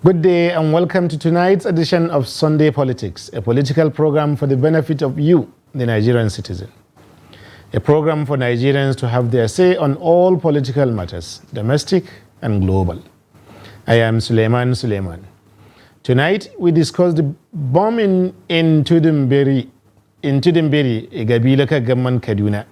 Good day and welcome to tonight's edition of Sunday Politics, a political program for the benefit of you, the Nigerian citizen. A program for Nigerians to have their say on all political matters, domestic and global. I am Suleiman. Tonight we discuss the bombing in Tudun, Biri, Gabilaka Gamman, Kaduna.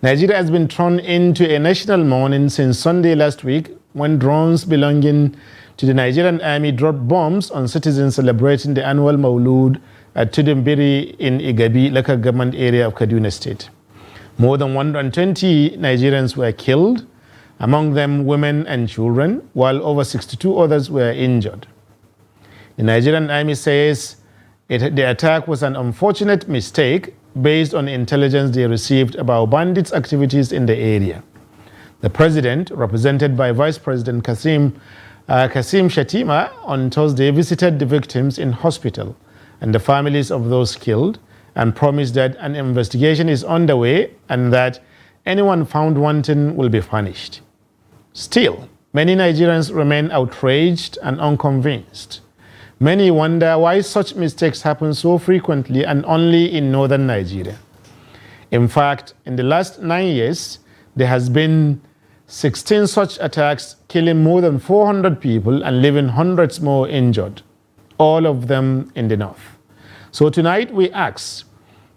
Nigeria has been thrown into a national mourning since Sunday last week when drones belonging to the Nigerian army dropped bombs on citizens celebrating the annual Maulud at Tudun Biri in Igabi, local government area of Kaduna State. More than 120 Nigerians were killed, among them women and children, while over 62 others were injured. The Nigerian army says the attack was an unfortunate mistake based on intelligence they received about bandits' activities in the area. The president, represented by Vice President Kasim Shatima, on Thursday visited the victims in hospital and the families of those killed and promised that an investigation is underway and that anyone found wanting will be punished. Still, many Nigerians remain outraged and unconvinced. Many wonder why such mistakes happen so frequently and only in northern Nigeria. In fact, in the last 9 years, there has been 16 such attacks, killing more than 400 people and leaving hundreds more injured, all of them in the north. So tonight we ask,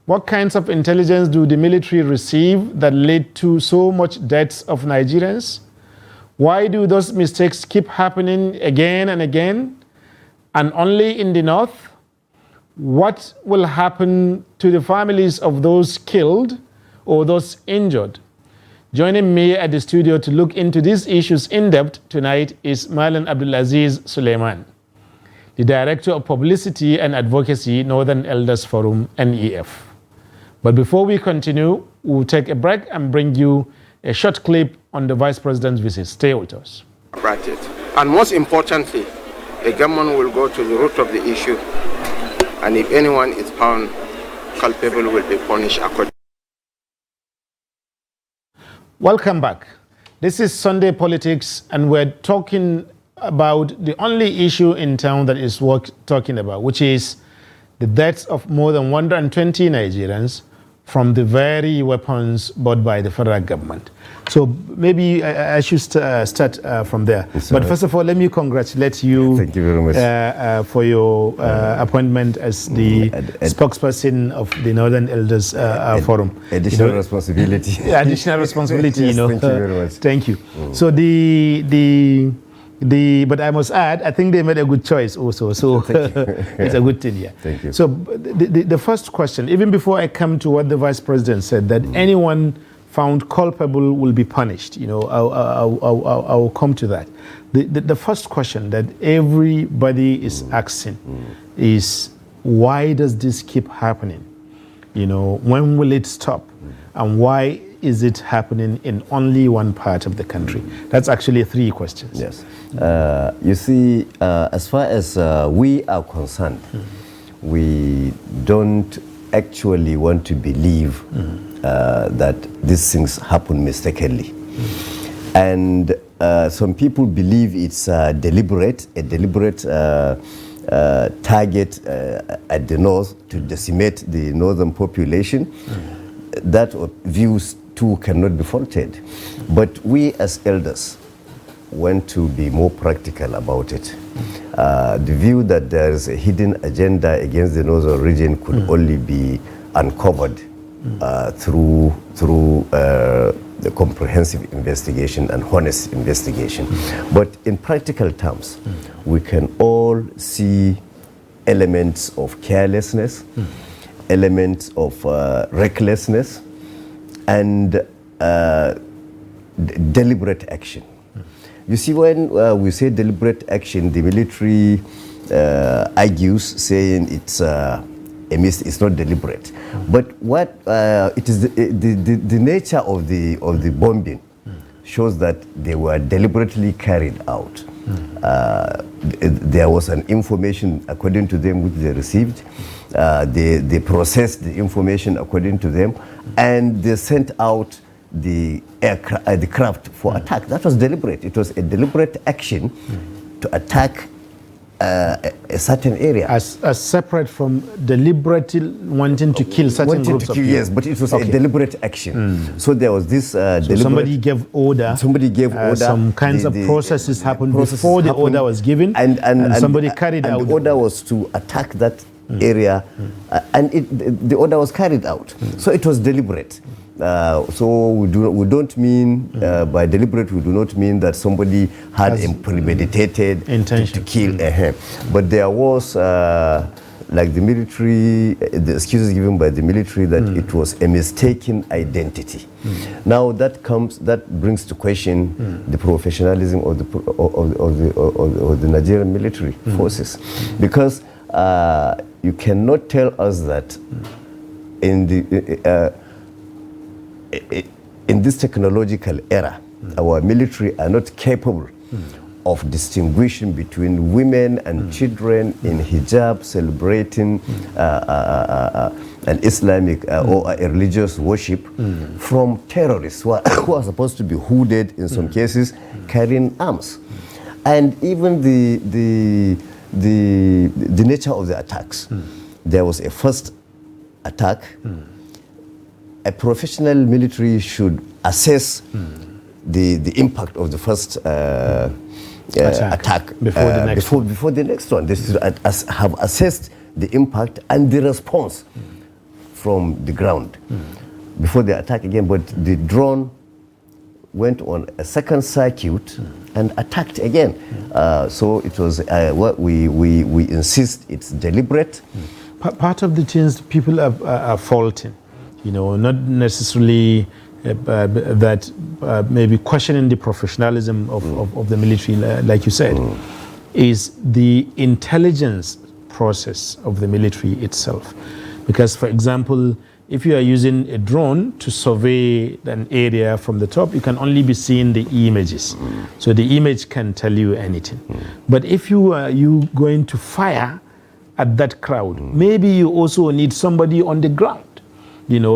what kinds of intelligence do the military receive that lead to so much deaths of Nigerians? Why do those mistakes keep happening again and again, and only in the north? What will happen to the families of those killed or those injured? Joining me at the studio to look into these issues in depth tonight is Abdulazeen Suleiman, the Director of Publicity and Advocacy, Northern Elders Forum, NEF. But before we continue, we'll take a break and bring you a short clip on the Vice President's visit. Stay with us. And most importantly, the government will go to the root of the issue, and if anyone is found culpable, will be punished accordingly. Welcome back. This is Sunday Politics, and we're talking about the only issue in town that is worth talking about, which is the deaths of more than 120 Nigerians from the very weapons bought by the federal government. So maybe I should start from there. But first of all, let me congratulate you. Thank you very much. For your appointment as the spokesperson of the Northern Elders Forum. Additional responsibility. Additional responsibility, yes, thank you very much. Thank you. So but I must add, I think they made a good choice also. So it's a good thing, yeah. Thank you. So the first question, even before I come to what the Vice President said, that anyone found culpable will be punished. I'll come to that. The first question that everybody is asking is, why does this keep happening? When will it stop? And why is it happening in only one part of the country? That's actually 3 questions. Yes. You see, as far as we are concerned, we don't actually want to believe that these things happen mistakenly. And some people believe it's a deliberate target at the north to decimate the northern population. That views too cannot be faulted. But we as elders want to be more practical about it. The view that there is a hidden agenda against the northern region could only be uncovered through the comprehensive investigation and honest investigation. But in practical terms, we can all see elements of carelessness, elements of recklessness, and deliberate action. You see, when we say deliberate action, the military argues, saying it's not deliberate. But what it is the nature of the bombing shows that they were deliberately carried out. There was an information according to them which they received. They processed the information according to them, and they sent out the craft for attack. That was deliberate. It was a deliberate action to attack a certain area. As separate from deliberately wanting to kill certain groups of people. Yes, but it was a deliberate action. So there was this deliberate... Somebody gave order. Somebody gave order. Some kinds of processes happened before the order was given, and somebody carried out. And the order was to attack that area, and the order was carried out. So it was deliberate. So we don't mean by deliberate, we do not mean that somebody had a premeditated intention to kill. But there was like the military, the excuses given by the military that it was a mistaken identity. Now that brings to question the professionalism of the Nigerian military forces, because you cannot tell us that in this technological era, our military are not capable of distinguishing between women and children in hijab celebrating an Islamic or a religious worship from terrorists who are supposed to be hooded, in some cases carrying arms. And even the nature of the attacks. There was a first attack. A professional military should assess the impact of the first attack before the next one. They should have assessed the impact and the response from the ground before they attack again. But the drone went on a second circuit and attacked again. So it was what we insist it's deliberate. Part of the things people are faulting, not necessarily that maybe questioning the professionalism of the military, like you said, is the intelligence process of the military itself. Because, for example, if you are using a drone to survey an area from the top, you can only be seeing the images. So the image can tell you anything. But if you are going to fire at that crowd, maybe you also need somebody on the ground,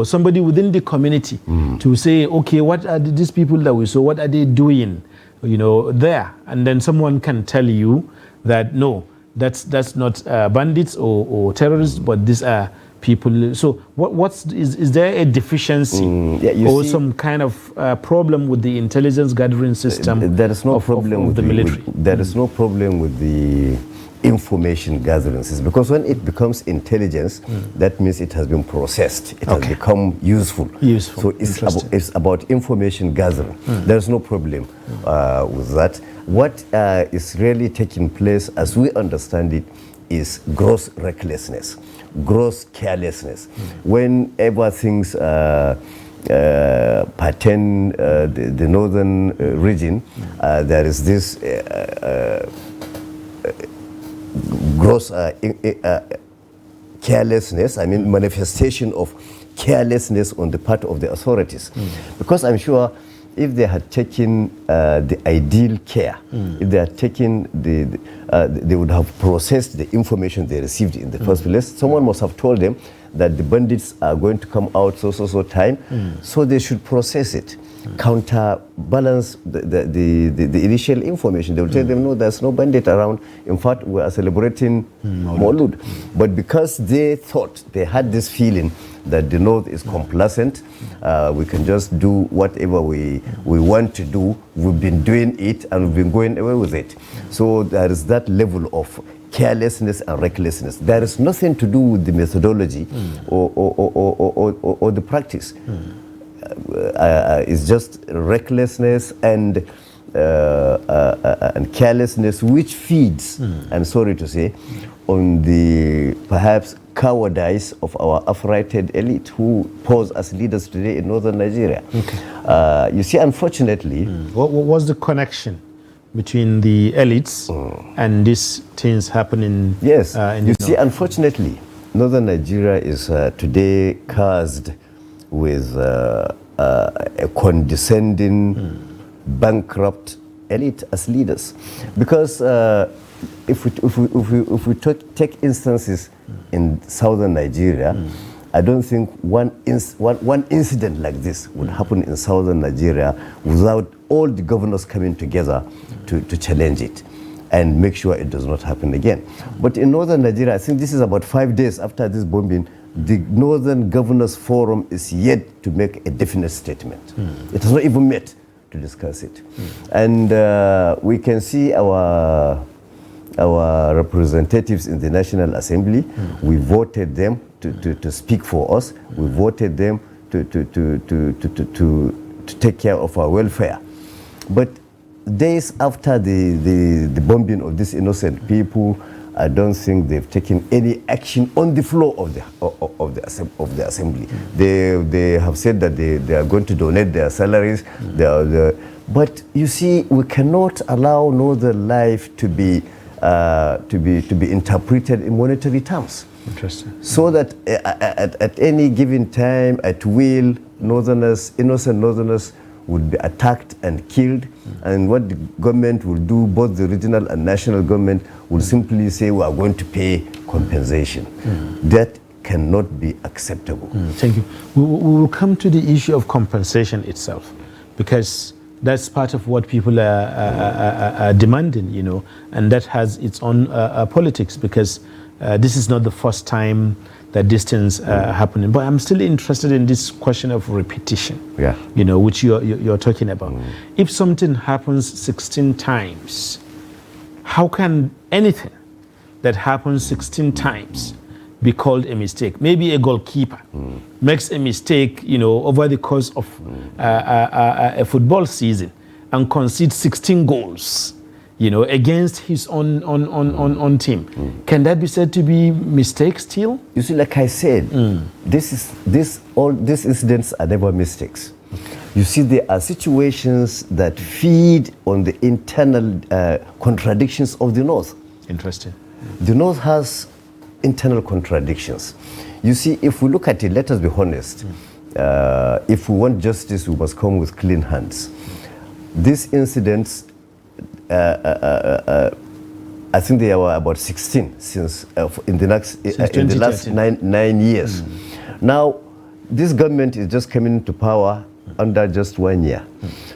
somebody within the community to say, okay, what are these people that we saw, what are they doing, there? And then someone can tell you that, no, that's not bandits or terrorists, but these are people. So is there a deficiency or some kind of problem with the intelligence gathering system? There is no problem with the military. There is no problem with the information gathering system, because when it becomes intelligence, that means it has been processed. It has become useful. So it's about information gathering. There is no problem with that. What is really taking place, as we understand it, is gross recklessness, gross carelessness. Whenever things pertain the northern region, there is this gross carelessness, manifestation of carelessness on the part of the authorities. Because I'm sure if they had taken the ideal care, if they had taken they would have processed the information they received in the first place. Someone must have told them that the bandits are going to come out so time, so they should process it, counterbalance the initial information. They will tell them, no, there's no bandit around. In fact, we are celebrating Maulud. But because they thought, they had this feeling that the North is complacent, we can just do whatever we want to do. We've been doing it and we've been going away with it. So there is that level of carelessness and recklessness. There is nothing to do with the methodology or the practice. It's just recklessness and carelessness, which feeds, I'm sorry to say, on the perhaps cowardice of our affrighted elite who pose as leaders today in northern Nigeria. You see, unfortunately... What was the connection between the elites and these things happening? Yes, you see, unfortunately, northern Nigeria is today cursed with a condescending, bankrupt elite as leaders. Because if we take instances in southern Nigeria, I don't think one incident like this would happen in southern Nigeria without all the governors coming together to challenge it. and make sure it does not happen again. But in northern Nigeria, I think this is about 5 days after this bombing, the Northern Governors Forum is yet to make a definite statement. It has not even met to discuss it. And we can see our representatives in the National Assembly, we voted them to speak for us. We voted them to take care of our welfare. But days after the bombing of these innocent people, I don't think they've taken any action on the floor of the assembly. They have said that they are going to donate their salaries. But you see, we cannot allow northern life to be interpreted in monetary terms. Interesting. So that at any given time, at will, innocent northerners would be attacked and killed, and what the government will do, both the regional and national government, will simply say we are going to pay compensation. That cannot be acceptable. Thank you. We will come to the issue of compensation itself, because that's part of what people are demanding, you know, and that has its own politics, because this is not the first time that these things are happening. But I'm still interested in this question of repetition, you know, which you're talking about. If something happens 16 times, how can anything that happens 16 times be called a mistake? Maybe a goalkeeper makes a mistake, you know, over the course of a football season and concedes 16 goals, you know, against his own team. Can that be said to be mistake still? You see, like I said, all these incidents are never mistakes. You see, there are situations that feed on the internal contradictions of the North. Interesting. The North has internal contradictions. You see, if we look at it, let us be honest. If we want justice, we must come with clean hands. These incidents, I think there were about 16 since in the last 9 years. Now, this government is just coming to power under just 1 year.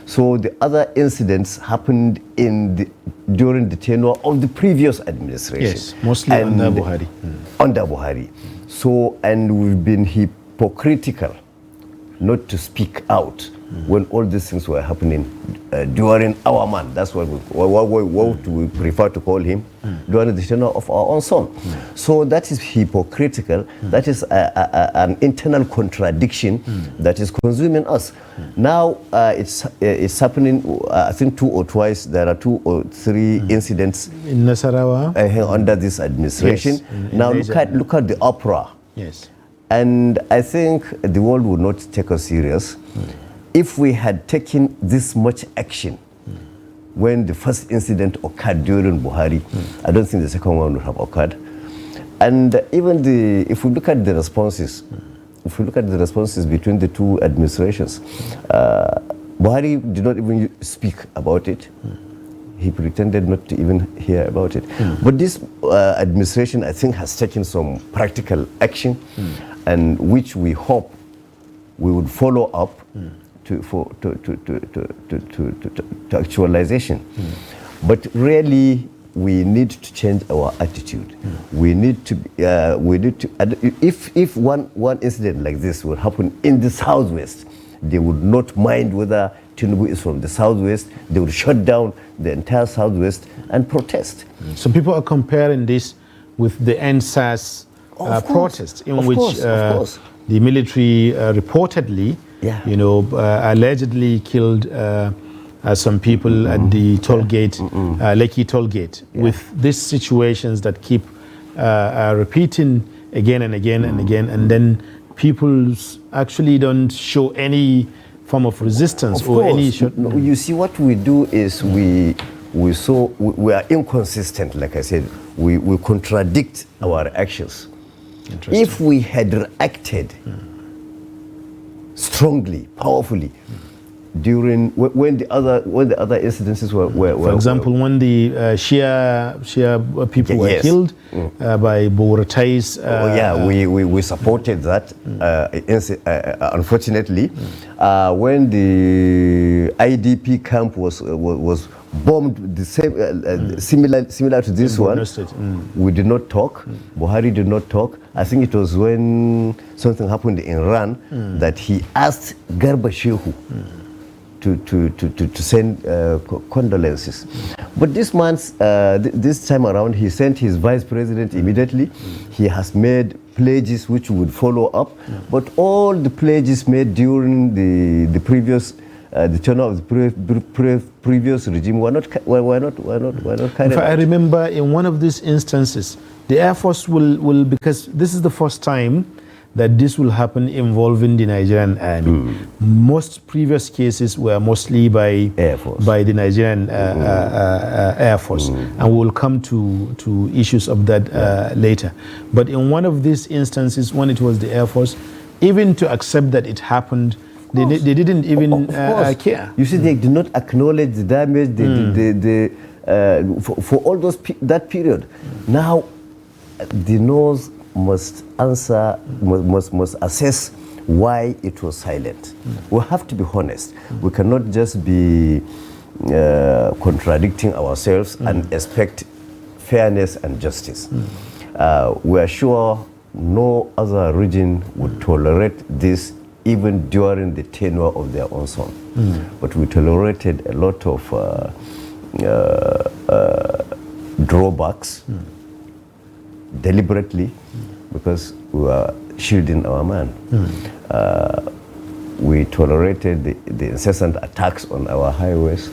So the other incidents happened during the tenure of the previous administration. Yes, mostly under Buhari. Under Buhari. So, and we've been hypocritical not to speak out when all these things were happening during our man. That's what we prefer to call him, during the tenure of our own son. So that is hypocritical. That is an internal contradiction that is consuming us. Now it's happening, I think 2 or twice, there are 2 or 3 incidents in Nasarawa under this administration. Yes, now look at the uproar. Yes. And I think the world would not take us serious if we had taken this much action when the first incident occurred during Buhari. I don't think the second one would have occurred. And even if we look at the responses, between the 2 administrations, Buhari did not even speak about it. He pretended not to even hear about it. But this administration, I think, has taken some practical action, and which we hope we would follow up to actualization. But really, we need to change our attitude. We need to. If one incident like this would happen in the Southwest, they would not mind whether Tinubu is from the Southwest. They would shut down the entire Southwest and protest. So people are comparing this with the NSAS protest, in which the military reportedly, allegedly killed some people at the toll gate, Lekki toll gate, with these situations that keep repeating again and again and again, and then people actually don't show any form of resistance any. No, you see, what we do is we are inconsistent. Like I said, we contradict our actions. If we had reacted strongly, powerfully, during when the other incidences were for example, when the Shia people were yes. killed by Boratais. We supported that. Unfortunately, when the IDP camp was bombed, the same similar to this one, we did not talk. Buhari did not talk. I think it was when something happened in Iran that he asked Garba Shehu to send condolences. But this time around, he sent his vice president immediately. He has made pledges which would follow up. But all the pledges made during the previous the tenure of the previous regime were not carried out. I remember in one of these instances, the Air Force will because this is the first time that this will happen involving the Nigerian Army. Most previous cases were mostly by the Nigerian Air Force, and we will come to issues of that later. But in one of these instances, when it was the Air Force, even to accept that it happened, they didn't even care. You see, they did not acknowledge the damage for all that period. Now, the North must answer, must assess why it was silent. We have to be honest. We cannot just be contradicting ourselves and expect fairness and justice. We are sure no other region would tolerate this even during the tenure of their own son. But we tolerated a lot of drawbacks deliberately because we were shielding our man. We tolerated the incessant attacks on our highways,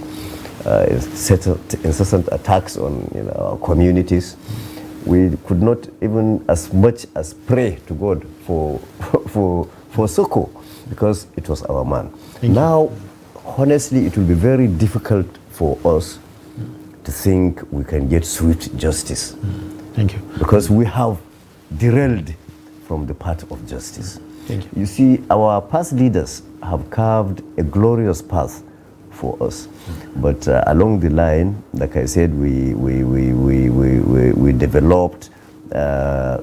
incessant attacks on our communities. We could not even as much as pray to God for succor because it was our man. Now, honestly, it will be very difficult for us to think we can get swift justice. Thank you. Because we have derailed from the path of justice. Thank you. You see, our past leaders have carved a glorious path for us. But along the line, like I said, we developed a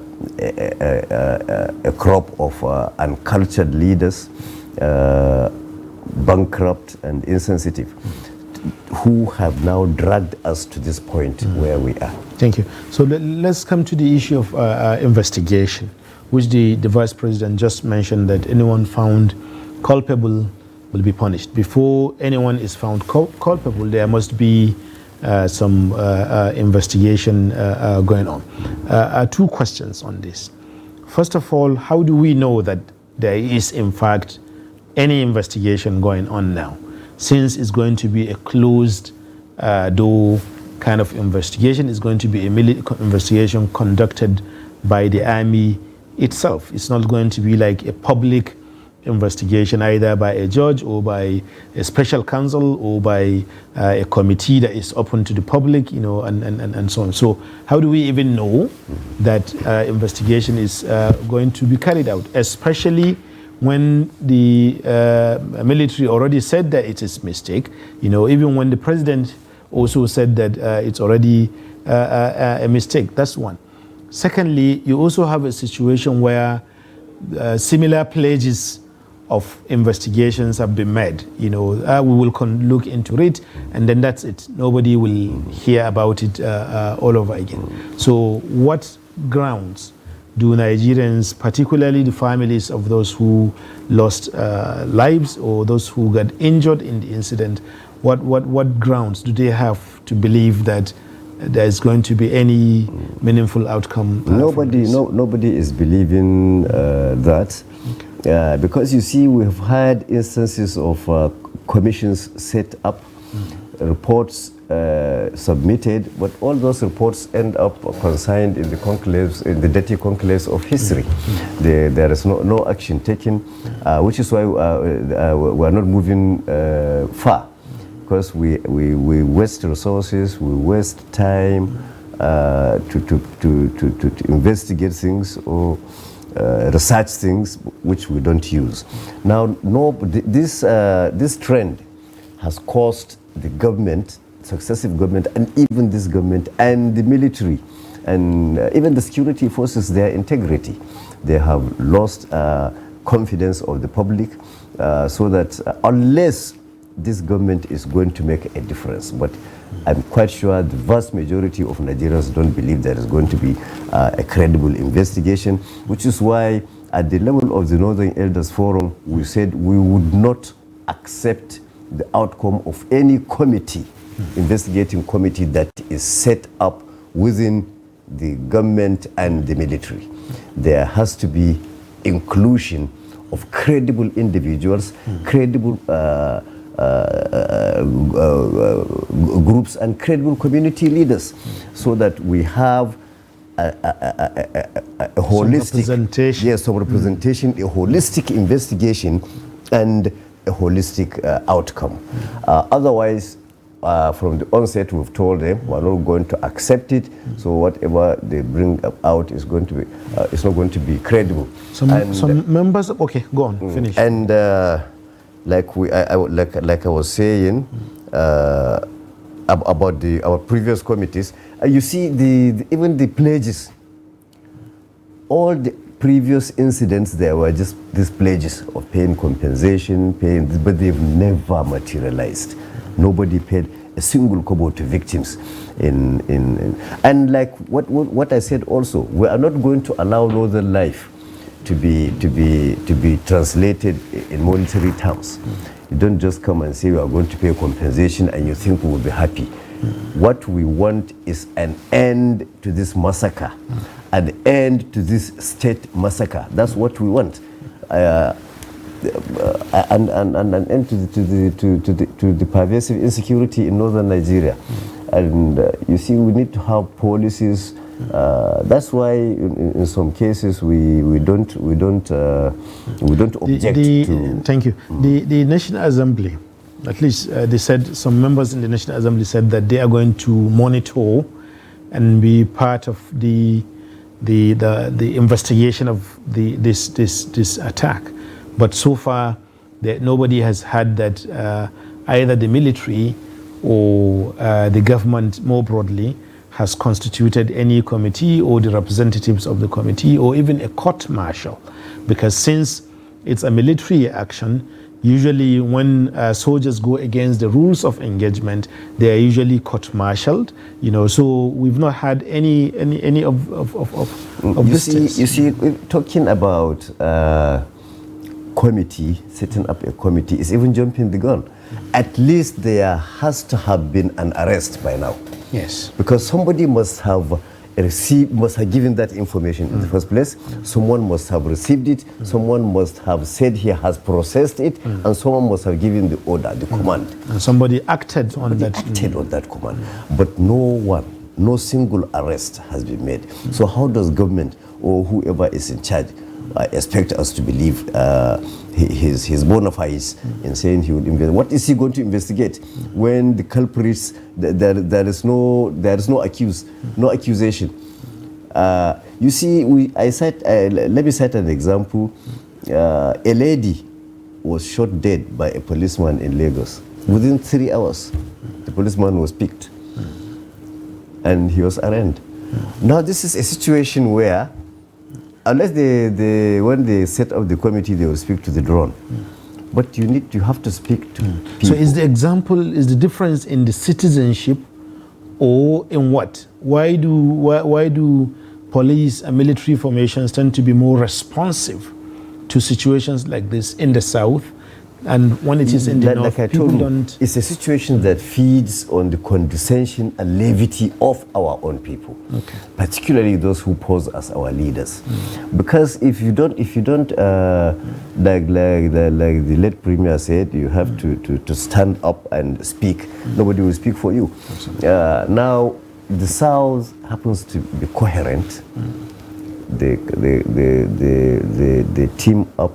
crop of uncultured leaders, bankrupt and insensitive, who have now dragged us to this point where we are. Thank you. So let's come to the issue of investigation, which the Vice President just mentioned that anyone found culpable will be punished. Before anyone is found culpable, there must be some investigation going on. Two questions on this. First of all, how do we know that there is in fact any investigation going on now, since it's going to be a closed door kind of investigation? It's going to be a military investigation conducted by the army itself. It's not going to be like a public investigation either by a judge or by a special counsel or by a committee that is open to the public, and so on. So how do we even know that investigation is going to be carried out, especially when the military already said that it is mistake, even when the president also said that it's already a mistake? That's one. Secondly, you also have a situation where similar pledges of investigations have been made. We will look into it, and then that's it. Nobody will hear about it all over again. So what grounds do Nigerians, particularly the families of those who lost lives or those who got injured in the incident, what grounds do they have to believe that there is going to be any meaningful outcome? Nobody is believing that. Okay. Because you see, we have had instances of commissions set up, reports submitted, but all those reports end up consigned in the conclaves, in the dirty conclaves of history. There is no action taken, which is why we are not moving far, because we waste resources, we waste time to investigate things or research things which we don't use. Now, this trend has caused the government, successive government, and even this government and the military and even the security forces, their integrity. They have lost confidence of the public, so that unless this government is going to make a difference, but I'm quite sure the vast majority of Nigerians don't believe there is going to be a credible investigation, which is why at the level of the Northern Elders Forum, we said we would not accept the outcome of any committee, investigating committee that is set up within the government and the military. There has to be inclusion of credible individuals, credible groups and credible community leaders, so that we have a holistic representation. Yes, some representation, a holistic investigation and a holistic outcome. Otherwise, from the onset, we've told them we're not going to accept it. So whatever they bring out is going to be, it's not going to be credible. Some members. Okay, go on. Finish. And like I was saying about our previous committees, you see even the pledges, all the previous incidents, there were just these pledges of paying compensation, but they've never materialized. Nobody paid a single kobo to victims. And like what I said also, we are not going to allow Northern Life to be translated in monetary terms. You don't just come and say we are going to pay compensation and you think we will be happy. What we want is an end to this massacre, an end to this state massacre. That's what we want. And an end to the pervasive insecurity in northern Nigeria. And you see, we need to have policies. That's why in some cases we don't object to. Thank you. The National Assembly, at least they said, some members in the National Assembly said that they are going to monitor and be part of the investigation of this attack. But so far, nobody has had that, either the military or the government more broadly has constituted any committee or the representatives of the committee or even a court-martial. Because since it's a military action, usually when soldiers go against the rules of engagement, they are usually court-martialed. So we've not had any of this. You see, talking about committee, setting up a committee is even jumping the gun. At least there has to have been an arrest by now. Yes. Because somebody must have given that information in the first place. Someone must have received it. Someone must have said he has processed it, and someone must have given the order, the command. And somebody acted on that command. But no single arrest has been made. So how does government or whoever is in charge expect us to believe his bona fides in saying he would investigate? What is he going to investigate when the culprits, there is no accusation? You see, let me cite an example. A lady was shot dead by a policeman in Lagos. Within 3 hours, the policeman was picked and he was arraigned. Now this is a situation where, unless when they set up the committee, they will speak to the drone. But you have to speak to people. So is the difference in the citizenship or in what? Why do police and military formations tend to be more responsive to situations like this in the south? And when it is in the north, people don't... It's a situation that feeds on the condescension and levity of our own people, particularly those who pose as our leaders. Because if you don't, like the late premier said, you have to stand up and speak. Nobody will speak for you. Now, the South happens to be coherent. They team up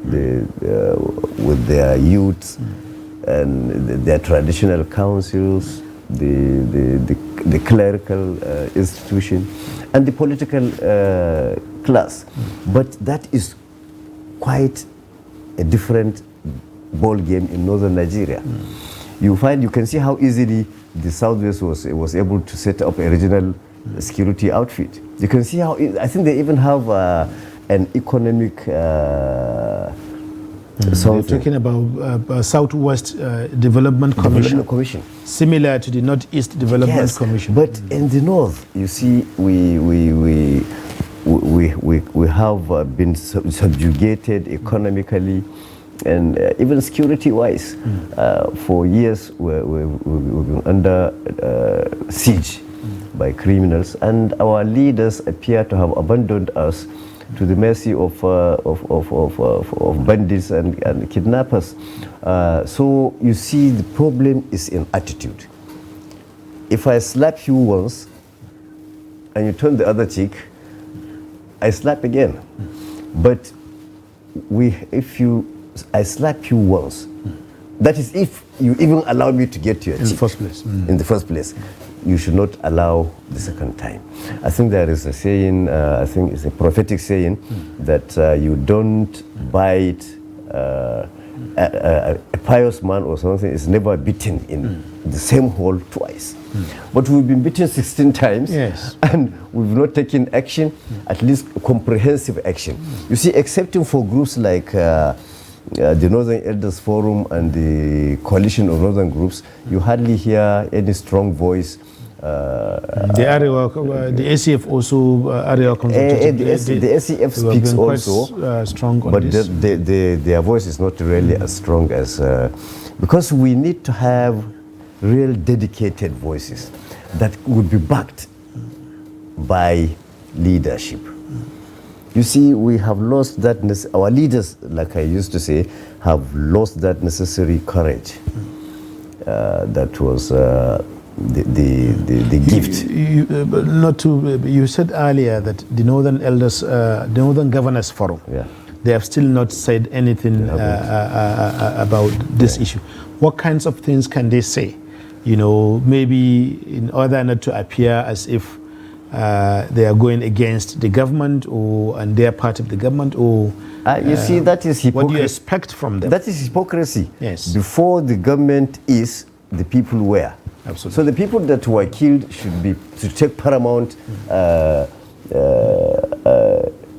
with their youths and their traditional councils, the clerical institution, and the political class. But that is quite a different ball game in northern Nigeria. You can see how easily the Southwest was able to set up a regional security outfit. You can see how, I think they even have an economic We're talking about Southwest Development Commission, similar to the Northeast Development Commission. But in the North, you see, we have been subjugated economically and even security-wise. For years, we've been under siege by criminals, and our leaders appear to have abandoned us to the mercy of bandits and kidnappers. So you see, the problem is in attitude. If I slap you once and you turn the other cheek, I slap again. But I slap you once, that is if you even allow me to get to your cheek. In the first place. You should not allow the second time. I think there is a saying, I think it's a prophetic saying, that you don't bite a pious man or something is never beaten in the same hole twice. But we've been beaten 16 times, and we've not taken action, at least comprehensive action. You see, excepting for groups like the Northern Elders Forum and the Coalition of Northern Groups, you hardly hear any strong voice. The ACF also, area the ACF speaks also, strong on but this. Their voice is not really as strong as, because we need to have real dedicated voices that would be backed by leadership. You see, we have lost that, our leaders, like I used to say, have lost that necessary courage. That was the gift. You said earlier that the Northern Elders, the Northern Governors Forum, they have still not said anything about this issue. What kinds of things can they say? You know, maybe in order not to appear as if they are going against the government and they are part of the government, or you see, that is hypocrisy. What do you expect from them? That is hypocrisy. Yes. Before the government is, the people were. Absolutely. So the people that were killed should take paramount the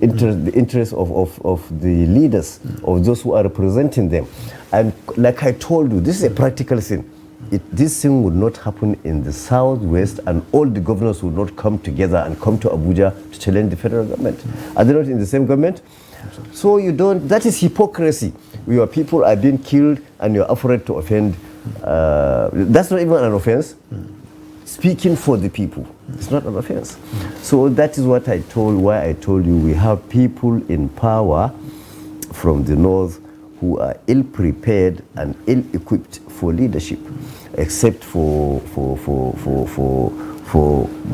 interest of the leaders, of those who are representing them. And like I told you, this is a practical thing. This thing would not happen in the Southwest, and all the governors would not come together and come to Abuja to challenge the federal government. Are they not in the same government? Absolutely. So you don't, that is hypocrisy. Your people are being killed and you're afraid to offend. That's not even an offense. Speaking for the people, it's not an offense. So that is what why I told you we have people in power from the North who are ill-prepared and ill-equipped for leadership, except for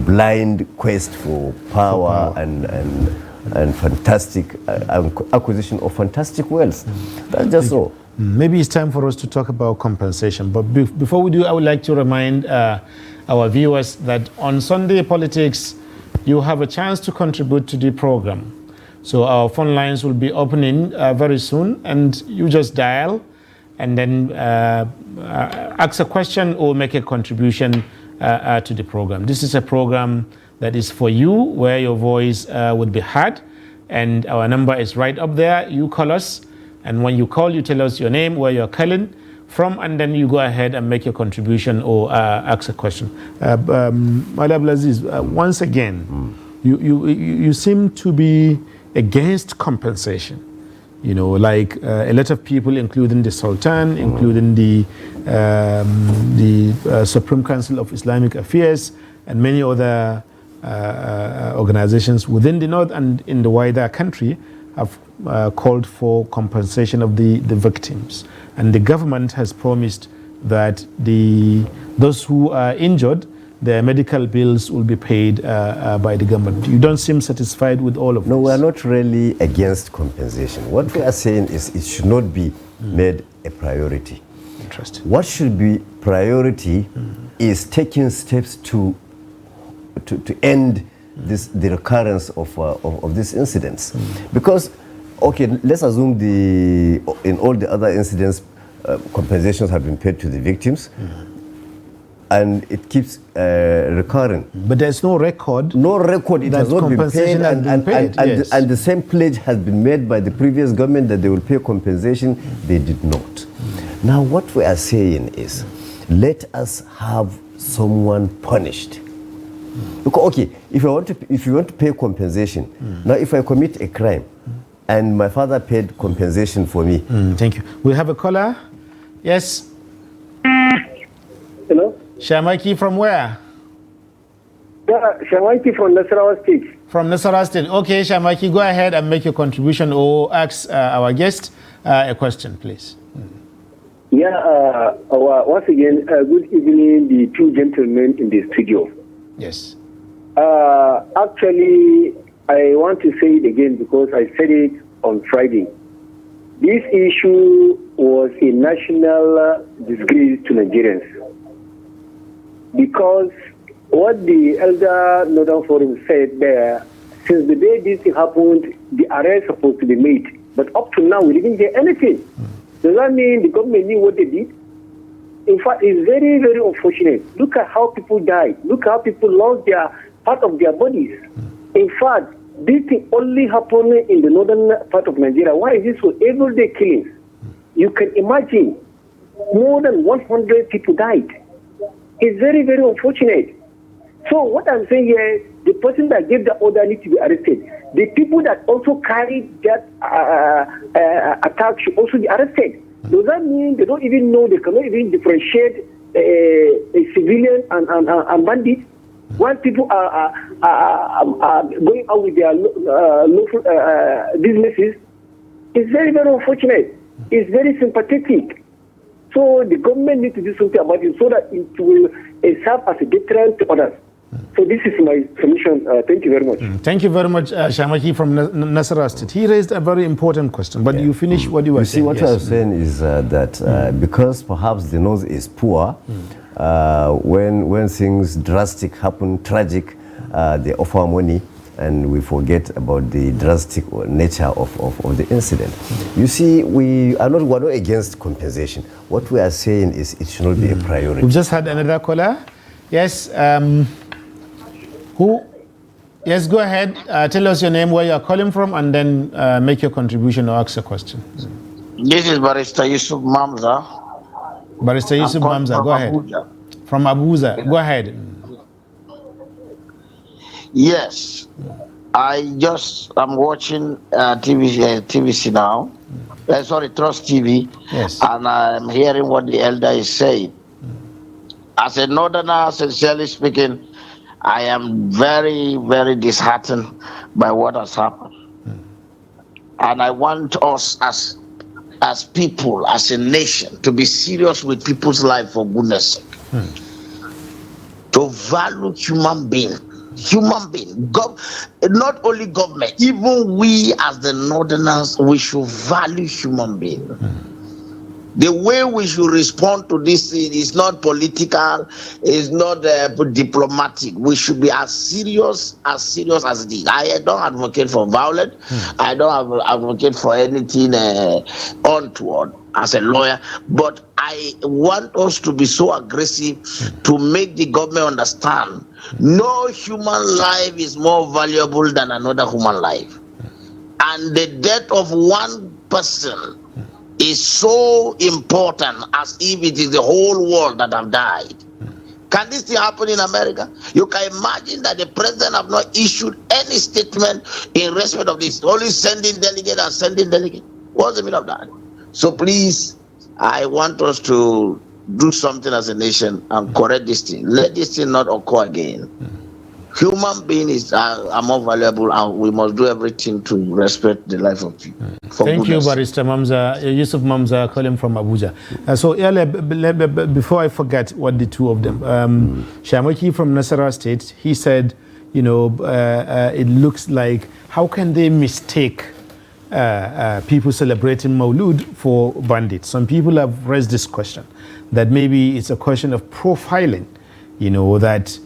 blind quest for power and fantastic acquisition of fantastic wealth. That's just so. Maybe it's time for us to talk about compensation. But before we do, I would like to remind our viewers that on Sunday Politics, you have a chance to contribute to the program. So our phone lines will be opening very soon, and you just dial and then ask a question or make a contribution to the program. This is a program that is for you, where your voice would be heard, and our number is right up there. You call us, and when you call, you tell us your name, where you're calling from, and then you go ahead and make your contribution or ask a question. Abdulazeen, once again, you seem to be against compensation. You know, like a lot of people, including the Sultan, including the Supreme Council of Islamic Affairs, and many other organizations within the North and in the wider country, have called for compensation of the victims. And the government has promised that those who are injured, their medical bills will be paid by the government. You don't seem satisfied with all of this. No, we are not really against compensation. What we are saying is it should not be made a priority. Interesting. What should be priority is taking steps to end the recurrence of these incidents. Because, okay, let's assume in all the other incidents, compensations have been paid to the victims. And it keeps recurring. But there's no record. No record. It has not been paid. And the same pledge has been made by the previous government that they will pay compensation. They did not. Now, what we are saying is, let us have someone punished. Because, okay, if you want to pay compensation, now if I commit a crime and my father paid compensation for me. Thank you. We have a caller. Yes. Hello? Shamaki from where? Yeah, Shamaki from Nasarawa State. From Nasarawa State. Okay, Shamaki, go ahead and make your contribution or ask our guest a question, please. Yeah, once again, good evening, the two gentlemen in the studio. Yes. Actually, I want to say it again because I said it on Friday. This issue was a national disgrace to Nigerians. Because what the Elder Northern Forum said there, since the day this thing happened, the arrest was supposed to be made. But up to now, we didn't get anything. Does that mean the government knew what they did? In fact, it's very, very unfortunate. Look at how people died. Look how people lost their part of their bodies. In fact, this thing only happened in the northern part of Nigeria. Why is this so everyday killings? You can imagine more than 100 people died. It's very, very unfortunate. So what I'm saying here is the person that gave the order needs to be arrested. The people that also carried that attack should also be arrested. Does that mean they don't even know, they cannot even differentiate a civilian and bandit? While people are going out with their local businesses, it's very, very unfortunate. It's very sympathetic. So the government needs to do something about it so that it will serve as a deterrent to others. So this is my submission. Thank you very much. Thank you very much, Shamaki from Nasarawa State. He raised a very important question, but you finish what you were saying. See, what I was saying is that because perhaps the North is poor, when things drastic happen, tragic, they offer money, and we forget about the drastic nature of the incident. You see, we're not against compensation. What we are saying is it should not be a priority. We've just had another caller. Yes. Who? Yes, go ahead. Tell us your name, where you are calling from, and then make your contribution or ask a question. This is Barrister Yusuf Mamza. Barrister Yusuf Mamza, go ahead. Abuja. From Abuja, go ahead. Yes, I'm watching TVC now. Sorry, Trust TV. Yes. And I'm hearing what the elder is saying. As a northerner, sincerely speaking, I am very, very disheartened by what has happened. And I want us as people, as a nation, to be serious with people's life, for goodness sake. To value human being. Not only government, even we as the northerners, we should value human being. The way we should respond to this is not political, is not diplomatic. We should be as serious as it is. I don't advocate for violence. I don't advocate for anything untoward as a lawyer. But I want us to be so aggressive to make the government understand no human life is more valuable than another human life. And the death of one person is so important as if it is the whole world that have died. Can this thing happen in America? You can imagine that the president have not issued any statement in respect of this, only sending delegate and sending delegate. What's the meaning of that? So please, I want us to do something as a nation and correct this thing. Let this thing not occur again. Human beings are more valuable, and we must do everything to respect the life of people. Thank you, Barrister Mamza, Yusuf Mamza, calling from Abuja. So earlier, before I forget what the two of them, Shamaki from Nasarawa State, he said, it looks like, how can they mistake people celebrating Maulud for bandits? Some people have raised this question, that maybe it's a question of profiling, that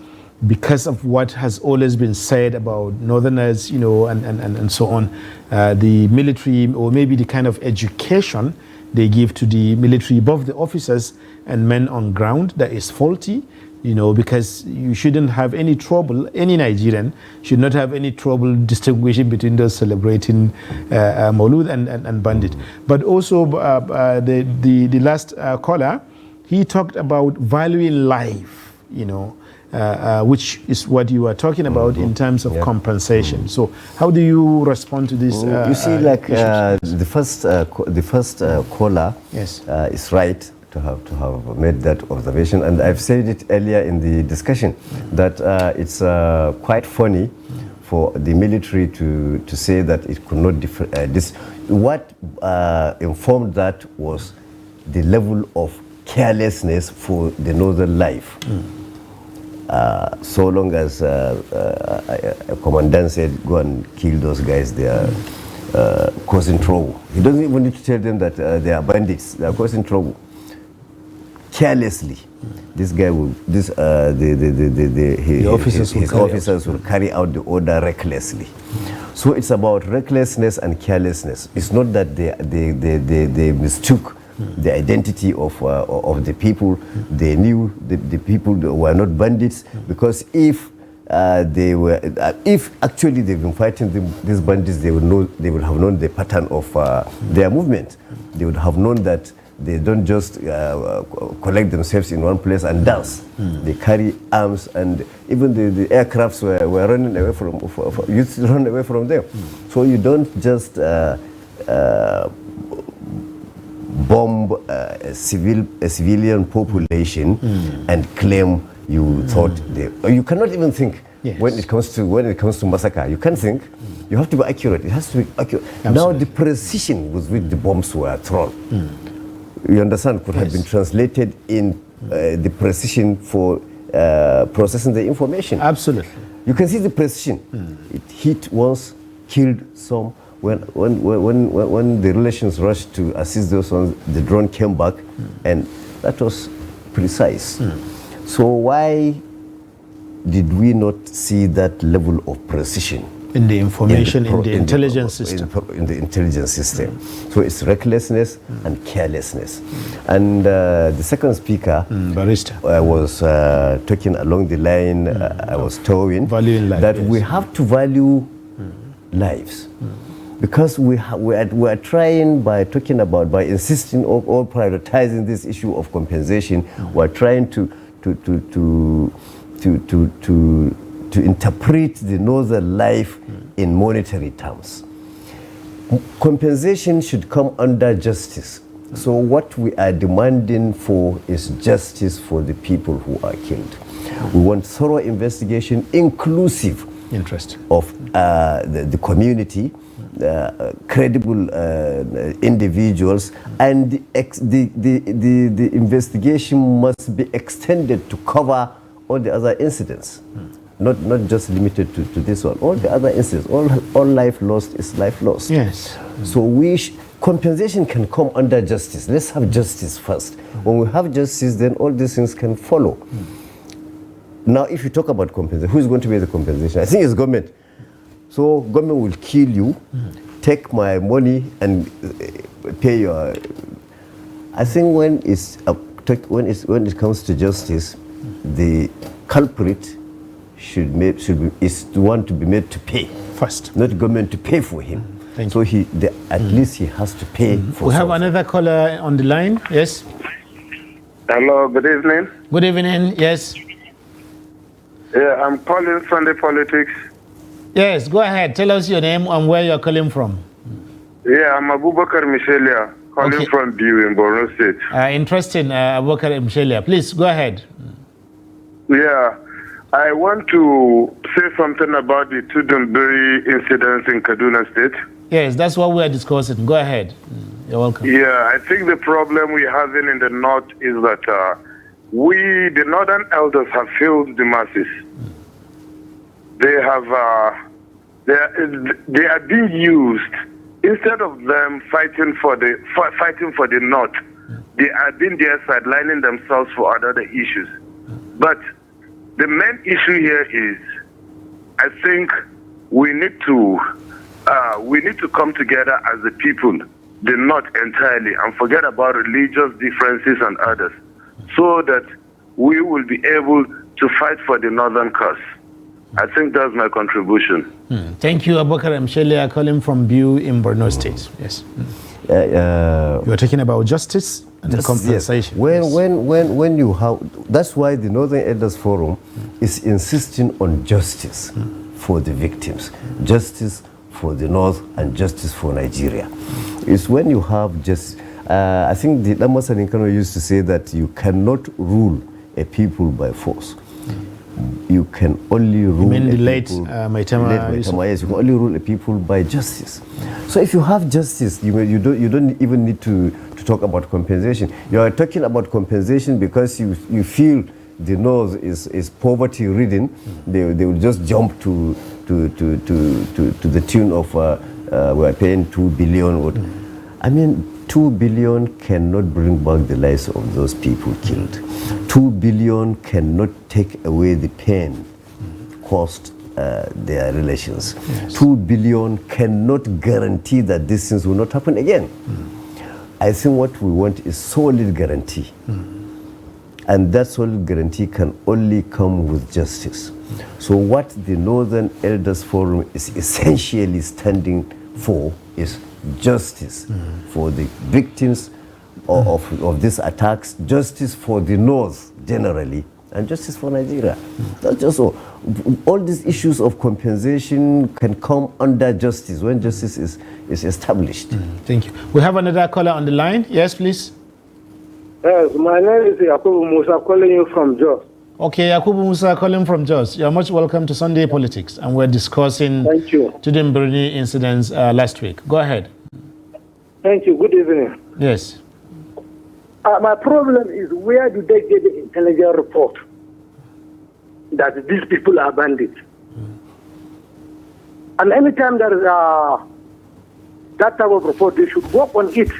because of what has always been said about northerners, and so on, the military, or maybe the kind of education they give to the military, both the officers and men on ground, that is faulty. Because you shouldn't have any trouble, any Nigerian should not have any trouble distinguishing between those celebrating Maulud and bandit. But also the last caller, he talked about valuing life, which is what you are talking about in terms of compensation. So how do you respond to this? You see, like the first caller is right to have made that observation, and I've said it earlier in the discussion that it's quite funny for the military to say that it could not what informed that was the level of carelessness for the northern life. So long as a commandant said, go and kill those guys, they are causing trouble. He doesn't even need to tell them that they are bandits, they are causing trouble. Carelessly, this guy will, his officers will carry out the order recklessly. So it's about recklessness and carelessness. It's not that they mistook the identity of the people. They knew the people were not bandits, because if actually they've been fighting these bandits, they would have known the pattern of their movement. They would have known that they don't just collect themselves in one place and dance. They carry arms, and even the aircrafts were running away used to run away from them. So you don't just bomb a civilian population and claim you thought you cannot even think. Yes. When it comes to massacre, you can't think. You have to be accurate. It has to be accurate. Absolutely. Now the precision with which the bombs were thrown, you understand, could have been translated in the precision for processing the information. Absolutely. You can see the precision. It hit once, killed some. When the relations rushed to assist those ones, the drone came back, and that was precise. So why did we not see that level of precision in the information, in the intelligence system? In the intelligence system. So it's recklessness and carelessness. And the second speaker was talking along the line I was towing, valuing life, that we have to value lives. Because we are trying, by insisting or prioritizing this issue of compensation, we're trying to interpret the northern life in monetary terms. Compensation should come under justice. So what we are demanding for is justice for the people who are killed. We want thorough investigation, inclusive of the community, credible individuals, and the investigation must be extended to cover all the other incidents, not just limited to this one. All the other incidents, all life lost is life lost. Yes. So compensation can come under justice. Let's have justice first. When we have justice, then all these things can follow. Now, if you talk about compensation, who is going to pay the compensation? I think it's government. So government will kill you, take my money, and pay your. I think when it comes to justice, the culprit is the one to be made to pay first, not government to pay for him. So at least he has to pay for. We have another caller on the line. Yes. Hello. Good evening. Good evening. Yes. Yeah, I'm calling Sunday Politics. Yes, go ahead. Tell us your name and where you're calling from. Yeah, I'm Abubakar Michelia, calling from Biri in Borno State. Interesting, Abubakar Michelia. Please, go ahead. Yeah, I want to say something about the Tudun Biri incidents in Kaduna State. Yes, that's what we are discussing. Go ahead. You're welcome. Yeah, I think the problem we're having in the north is that the northern elders, have failed the masses. They are being used instead of them fighting for the north. They are being there sidelining themselves for other issues. But the main issue here is, I think we need to come together as a people the North entirely and forget about religious differences and others, so that we will be able to fight for the Northern cause. I think that's my contribution. Thank you, Abubakar Mshele, calling from Biri in Borno State. Yes. You are talking about justice and compensation. Yes. When you have, that's why the Northern Elders Forum is insisting on justice for the victims, justice for the North, and justice for Nigeria. It's when you have just, I think the Lamasan Nkano used to say that you cannot rule a people by force. You can only rule the late Maitama, yes, you can only rule a people by justice. So if you have justice, you don't even need to talk about compensation. You are talking about compensation because you feel the North is poverty ridden. They will just jump to the tune of we are paying 2 billion. I mean, 2 billion cannot bring back the lives of those people killed. 2 billion cannot take away the pain caused their relations. Yes. 2 billion cannot guarantee that these things will not happen again. I think what we want is solid guarantee. And that solid guarantee can only come with justice. So what the Northern Elders Forum is essentially standing for is justice for the victims of these attacks, justice for the North generally, and justice for Nigeria. That's just all these issues of compensation can come under justice when justice is established. Thank you. We have another caller on the line. Yes, please. Yes, my name is Yakubu Musa, calling you from Jos. Okay, Yakubu Musa calling from Jos. You're much welcome to Sunday Politics, and we're discussing Tudun Biri incidents last week. Go ahead. Thank you. Good evening. Yes. My problem is, where do they get the intelligence report that these people are bandits? And anytime there is that type of report, they should work on it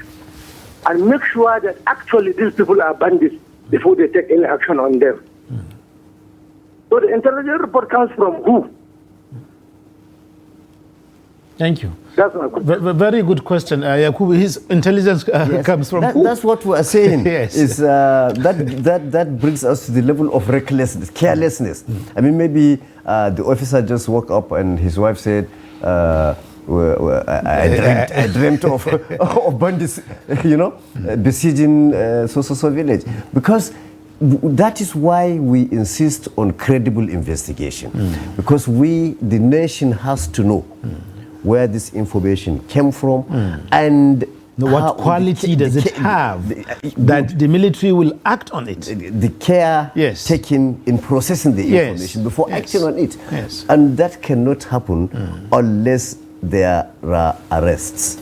and make sure that actually these people are bandits before they take any action on them. So the intelligence report comes from who? Thank you. That's my question. Very good question. Yakubu, his intelligence comes from who? That's what we are saying. Yes. Is that brings us to the level of recklessness, carelessness. I mean, maybe the officer just woke up and his wife said, I dreamt of bandits, besieging so village. Because that is why we insist on credible investigation. Because the nation has to know where this information came from and what quality does it have that the military will act on it. The care taken in processing the information before acting on it. Yes. And that cannot happen unless there are arrests.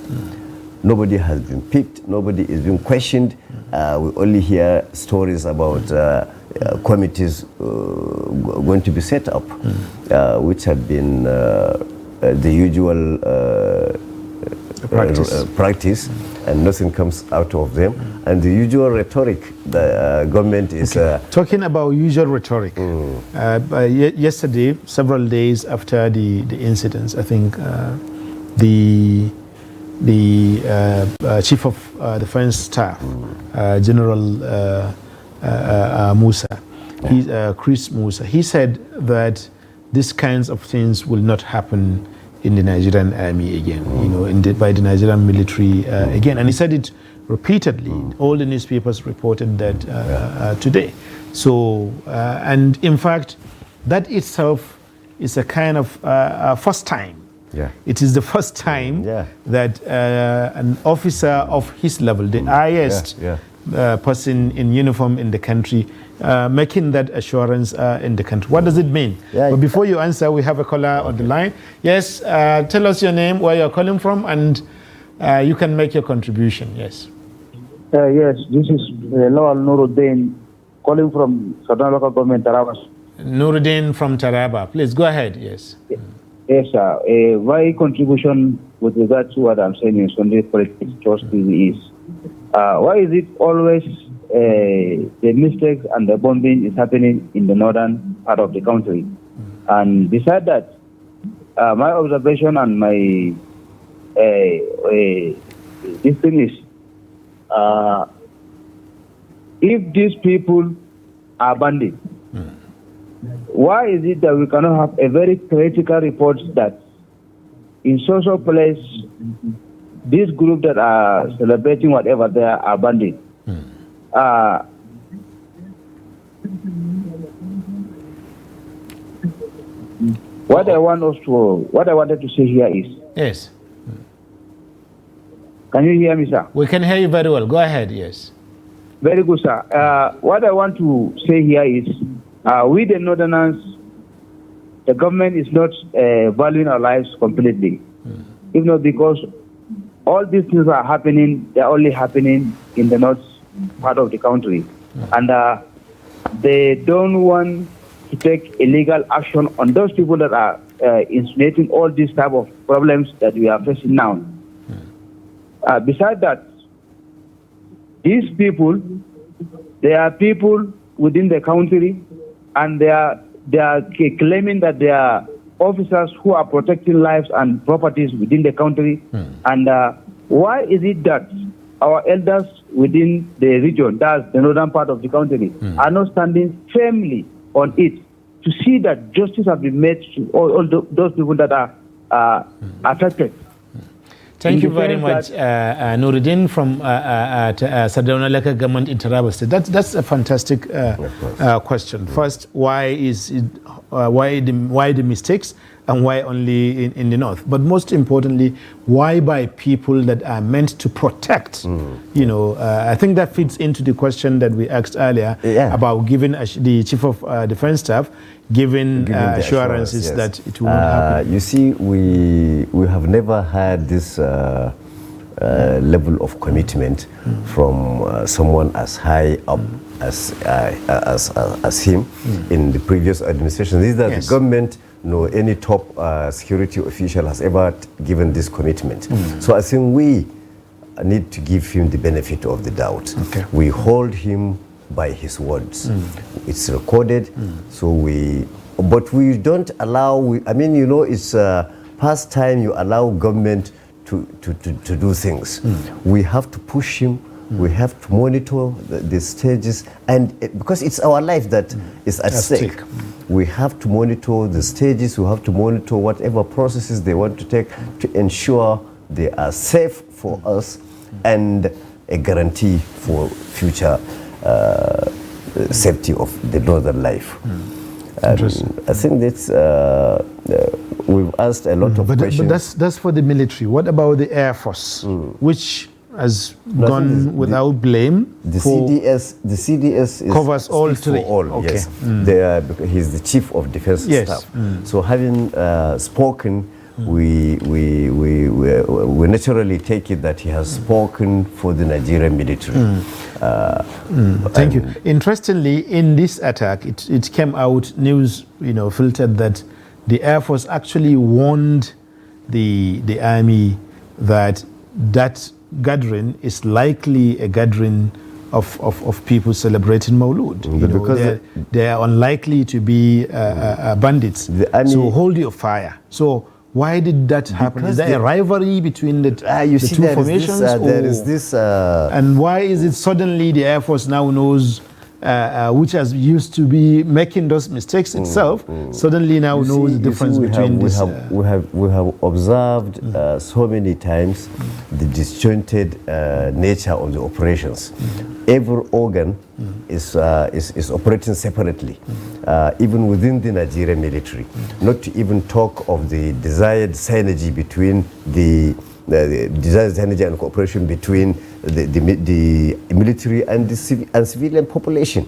Nobody has been picked, nobody is being questioned. We only hear stories about committees going to be set up, which have been the usual practice, and nothing comes out of them. And the usual rhetoric, the government is... Talking about usual rhetoric, yesterday, several days after the incidents, I think the Chief of Defense Staff, General Chris Musa, he said that these kinds of things will not happen in the Nigerian army again, by the Nigerian military again. And he said it repeatedly. All the newspapers reported that today. So, and in fact, that itself is a kind of first time. Yeah. It is the first time that an officer of his level, the highest person in uniform in the country, making that assurance in the country. What does it mean? But before you answer, we have a caller on the line. Yes, tell us your name, where you're calling from, and you can make your contribution. Yes. Yes, this is Lawal Nuruddin, calling from Southern Local Government, Taraba. Nuruddin from Taraba. Please go ahead. Yes. Yes, sir. My contribution with regard to what I'm saying in Sunday Politics just is, why is it always the mistakes and the bombing is happening in the northern part of the country? And besides that, my observation and my this thing is, if these people are bandits, why is it that we cannot have a very critical report that in social place, this group that are celebrating whatever they are bandits? What I wanted to say here is, yes. Can you hear me, sir? We can hear you very well. Go ahead, yes. Very good, sir. What I want to say here is, we the Northerners, the government is not valuing our lives completely. If not because all these things are happening, they're only happening in the north part of the country. And they don't want to take illegal action on those people that are instigating all these type of problems that we are facing now. Besides that, these people, they are people within the country, and they are claiming that they are officers who are protecting lives and properties within the country. And why is it that our elders within the region, that's the northern part of the country, are not standing firmly on it to see that justice has been made to all those people that are affected? Thank you very much, Nuruddin from Sardauna Local Government in Taraba State. That's a fantastic question. First, why the mistakes, and why only in the north? But most importantly, why by people that are meant to protect? You know, I think that fits into the question that we asked earlier about giving the Chief of Defense Staff giving assurances yes, that it will not happen. You see, we have never had this level of commitment from someone as high up as him in the previous administration. This is that the government, nor any top security official has ever given this commitment. So I think we need to give him the benefit of the doubt. We hold him by his words. It's recorded, but we don't allow, I mean, you know, it's past time you allow government to do things. We have to push him, we have to monitor the stages, and because it's our life that is at stake. We have to monitor the stages, we have to monitor whatever processes they want to take to ensure they are safe for us and a guarantee for future safety of the northern life. I think that's we've asked a lot of questions. But that's for the military. What about the Air Force, which has gone without blame? The CDS is covers all three. Yes, he's the Chief of Defense Staff. So having spoken, we naturally take it that he has spoken for the Nigerian military. Thank you. Interestingly, in this attack, it came out, news filtered that the Air Force actually warned the army that gathering is likely a gathering of people celebrating Maulud. Because they are unlikely to be bandits. So hold your fire. So why did that happen? Is there a rivalry between the two formations? There is this. And why is it suddenly the Air Force now knows, which has used to be making those mistakes itself, suddenly now knows the difference between this? We have observed so many times the disjointed nature of the operations. Every organ is operating separately, even within the Nigerian military. Not to even talk of the desired synergy between the desired synergy and cooperation between the military and the civilian population.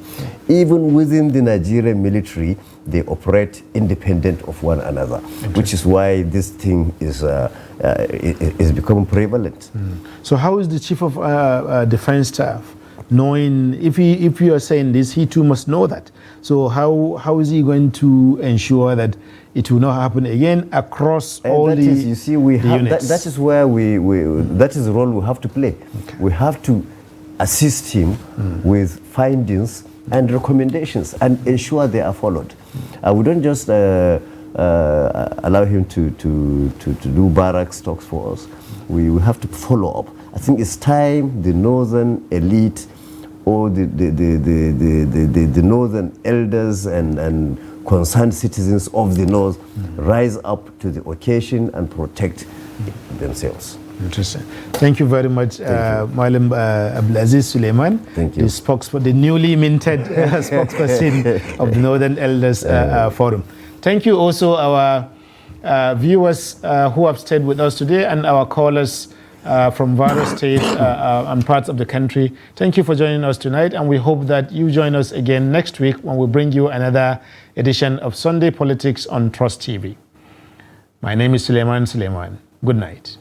Even within the Nigerian military, they operate independent of one another, which is why this thing is becoming prevalent. So how is the Chief of Defense Staff knowing, if you are saying this, he too must know that? So how is he going to ensure that it will not happen again across all the units? You see, that is where that is the role we have to play. We have to assist him with findings and recommendations and ensure they are followed. We don't just allow him to do barracks talks for us. We have to follow up. I think it's time the northern elite or the northern elders and concerned citizens of the north rise up to the occasion and protect themselves. Interesting. Thank you very much, Malam Abdulazeen Suleiman, Thank you. the spokesperson, the newly minted spokesperson of the Northern Elders Forum. Thank you also our viewers who have stayed with us today and our callers from various states and parts of the country. Thank you for joining us tonight, and we hope that you join us again next week when we bring you another edition of Sunday Politics on Trust TV. My name is Suleiman Suleiman. Good night.